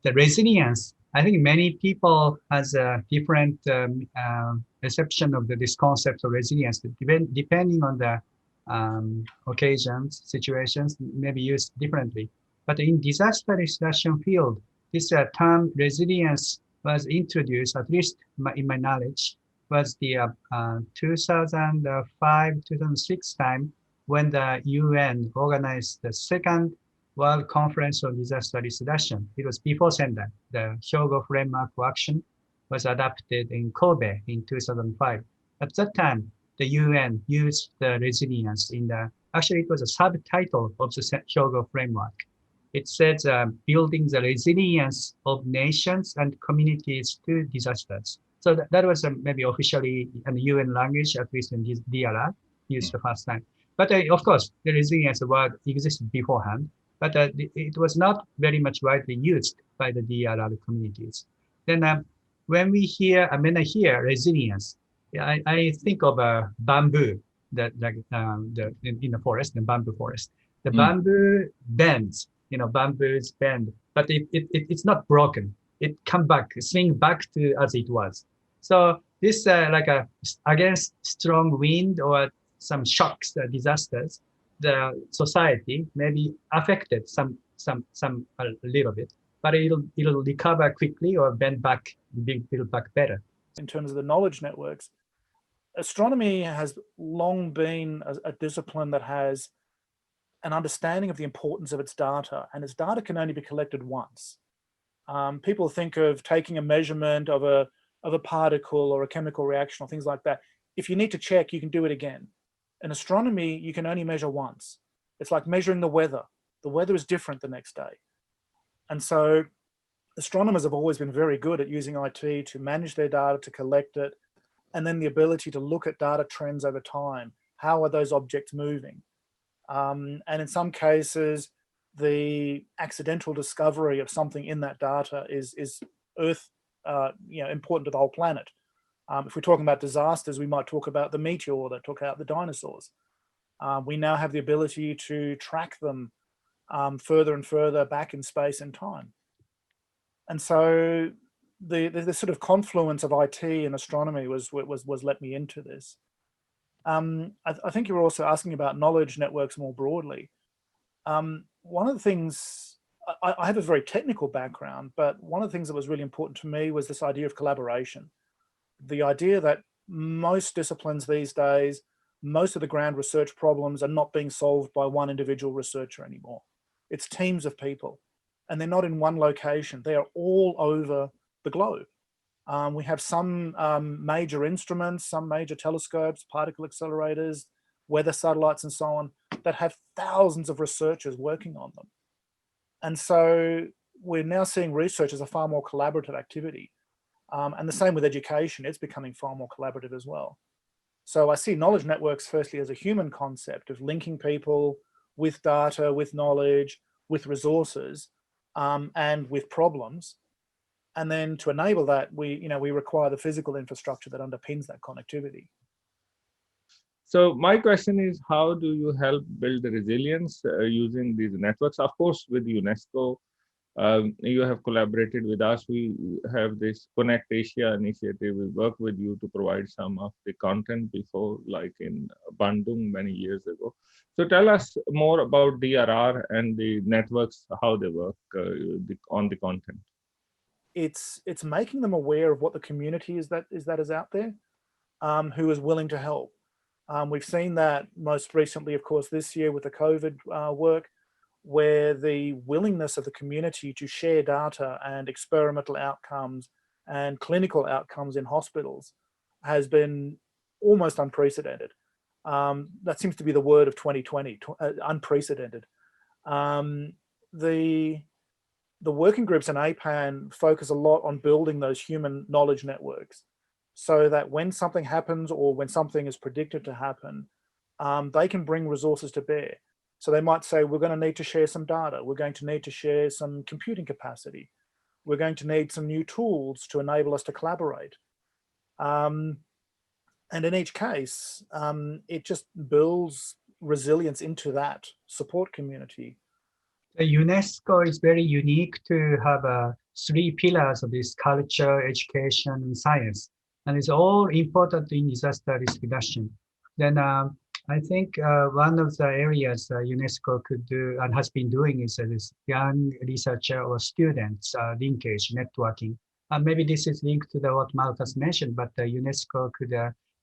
the resilience, I think many people has a different reception of this concept of resilience, depending on the occasions, situations, maybe used differently. But in disaster discussion field, this term resilience was introduced, at least in my knowledge, was the 2005, 2006 time when the UN organized the second World Conference on Disaster Reduction. It was before Sendai. The Hyogo Framework for Action was adopted in Kobe in 2005. At that time, the UN used the resilience in the, actually it was a subtitle of the Hyogo Framework. It says building the resilience of nations and communities to disasters. So that was maybe officially in the UN language, at least in this DRR, used the first time. But of course, the resilience word existed beforehand, but it was not very much widely used by the DRR communities. Then when I hear resilience, I think of a bamboo that in the forest, the bamboo forest. The bamboo bends, bamboos bend, but it's not broken. It come back, swing back to as it was. So this against strong wind or some shocks, disasters, the society may be affected some a little bit, but it'll recover quickly or bend back, build back better. In terms of the knowledge networks, astronomy has long been a discipline that has an understanding of the importance of its data, and its data can only be collected once. People think of taking a measurement of a particle or a chemical reaction or things like that. If you need to check, you can do it again. In astronomy, you can only measure once. It's like measuring the weather. The weather is different the next day. And so astronomers have always been very good at using IT to manage their data, to collect it, and then the ability to look at data trends over time. How are those objects moving? And in some cases, the accidental discovery of something in that data is Earth, important to the whole planet. If we're talking about disasters, we might talk about the meteor that took out the dinosaurs. We now have the ability to track them further and further back in space and time. And so the sort of confluence of IT and astronomy was let me into this. I think you were also asking about knowledge networks more broadly. One of the things, I have a very technical background, but one of the things that was really important to me was this idea of collaboration. The idea that most disciplines these days, most of the grand research problems are not being solved by one individual researcher anymore. It's teams of people, and they're not in one location. They are all over the globe. We have some major instruments, some major telescopes, particle accelerators, weather satellites, and so on, that have thousands of researchers working on them. And so we're now seeing research as a far more collaborative activity. And the same with education, it's becoming far more collaborative as well. So I see knowledge networks firstly as a human concept of linking people with data, with knowledge, with resources, and with problems. And then to enable that, we require the physical infrastructure that underpins that connectivity. So my question is, how do you help build the resilience using these networks? Of course, with UNESCO, you have collaborated with us. We have this Connect Asia initiative. We work with you to provide some of the content before, like in Bandung many years ago. So tell us more about DRR and the networks, how they work on the content. It's making them aware of what the community is out there, who is willing to help. We've seen that most recently, of course, this year with the COVID work, where the willingness of the community to share data and experimental outcomes and clinical outcomes in hospitals has been almost unprecedented. That seems to be the word of 2020, unprecedented. The working groups in APAN focus a lot on building those human knowledge networks so that when something happens or when something is predicted to happen, they can bring resources to bear. So they might say, we're going to need to share some data. We're going to need to share some computing capacity. We're going to need some new tools to enable us to collaborate. And in each case, it just builds resilience into that support community. The UNESCO is very unique to have a three pillars of this: culture, education, and science. And it's all important in disaster risk reduction. Then I think one of the areas UNESCO could do and has been doing is this young researcher or students linkage networking. Maybe this is linked to what Markus mentioned, but UNESCO could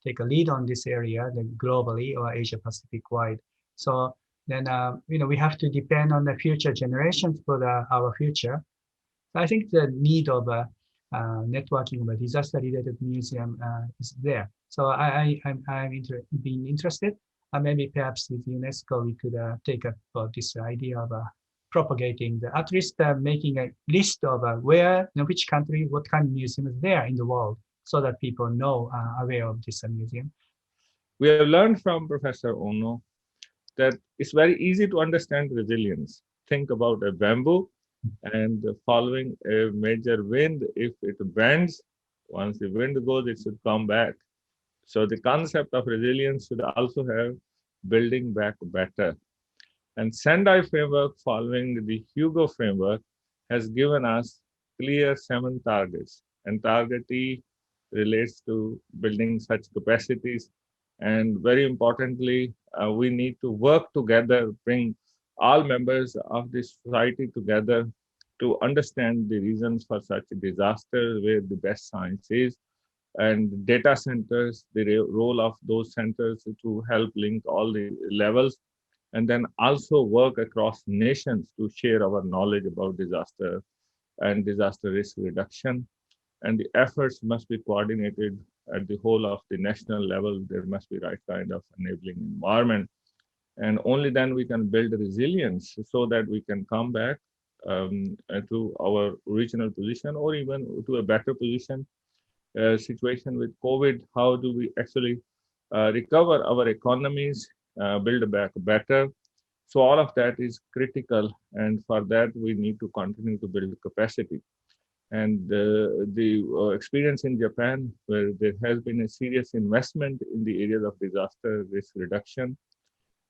take a lead on this area globally or Asia Pacific wide. So then we have to depend on the future generations for our future. I think the need of networking of a disaster-related museum is there. So I'm being interested. Maybe perhaps with UNESCO we could take up this idea of propagating at least making a list of where, which country, what kind of museum is there in the world, so that people know aware of this museum. We have learned from Professor Ono that it's very easy to understand resilience. Think about a bamboo, and following a major wind, if it bends, once the wind goes, it should come back. So the concept of resilience should also have building back better. And Sendai framework, following the Hugo framework, has given us clear 7 targets. And target E relates to building such capacities. And very importantly, we need to work together, bring all members of the society together to understand the reasons for such a disaster, where the best science is, and data centers, the role of those centers to help link all the levels, and then also work across nations to share our knowledge about disaster and disaster risk reduction. And the efforts must be coordinated at the whole of the national level. There must be right kind of enabling environment. And only then we can build resilience so that we can come back to our original position, or even to a better position. Situation with COVID, how do we actually recover our economies, build back better? So all of that is critical, and for that we need to continue to build capacity. And the experience in Japan, where there has been a serious investment in the areas of disaster risk reduction,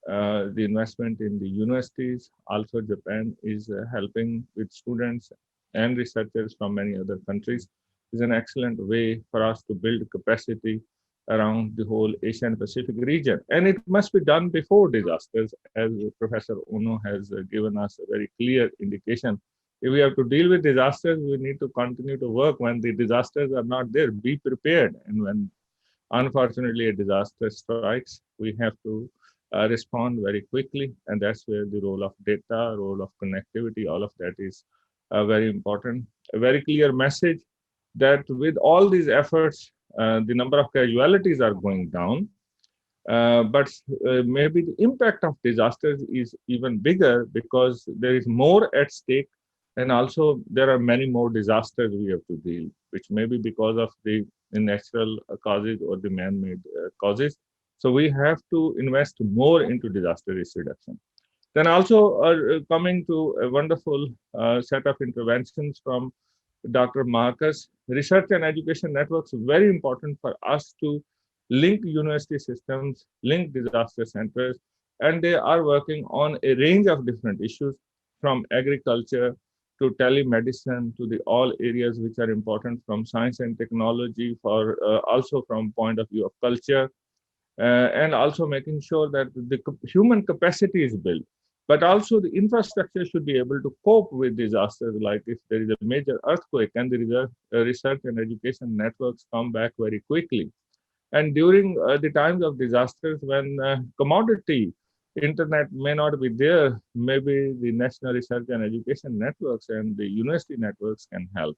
the investment in the universities, also Japan is helping with students and researchers from many other countries, is an excellent way for us to build capacity around the whole Asian Pacific region. And it must be done before disasters, as Professor Ono has given us a very clear indication. If we have to deal with disasters, we need to continue to work when the disasters are not there. Be prepared. And when, unfortunately, a disaster strikes, we have to respond very quickly. And that's where the role of data, role of connectivity, all of that is very important. A very clear message that with all these efforts, the number of casualties are going down. But maybe the impact of disasters is even bigger, because there is more at stake. And also there are many more disasters we have to deal, which may be because of the natural causes or the man-made causes. So we have to invest more into disaster risk reduction. Then also coming to a wonderful set of interventions from Dr. Markus, research and education networks are very important for us to link university systems, link disaster centers, and they are working on a range of different issues, from agriculture to telemedicine to the all areas which are important, from science and technology, for also from point of view of culture, and also making sure that the human capacity is built. But also the infrastructure should be able to cope with disasters, like if there is a major earthquake, and the research and education networks come back very quickly. And during the times of disasters, when commodity internet may not be there, maybe the national research and education networks and the university networks can help.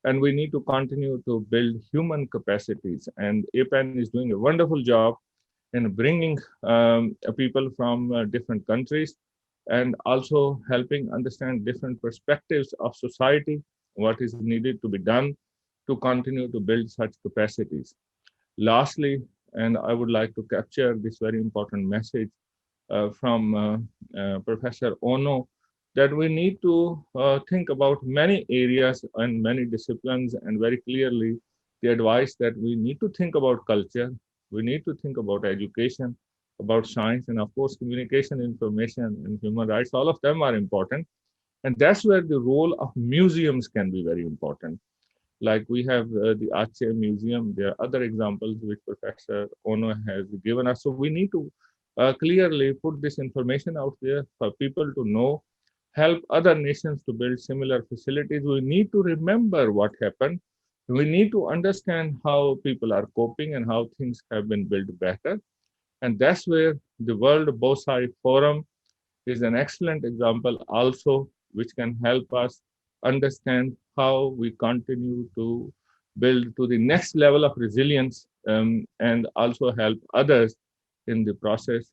And we need to continue to build human capacities. And APAN is doing a wonderful job in bringing people from different countries, and also helping understand different perspectives of society, what is needed to be done to continue to build such capacities. Lastly, and I would like to capture this very important message from Professor Ono, that we need to think about many areas and many disciplines, and very clearly the advice that we need to think about culture, we need to think about education, about science, and of course communication, information, and human rights. All of them are important. And that's where the role of museums can be very important. Like we have the Aceh Museum. There are other examples which Professor Ono has given us. So we need to clearly put this information out there for people to know, help other nations to build similar facilities. We need to remember what happened. We need to understand how people are coping and how things have been built better. And that's where the World Bosai Forum is an excellent example also, which can help us understand how we continue to build to the next level of resilience, and also help others in the process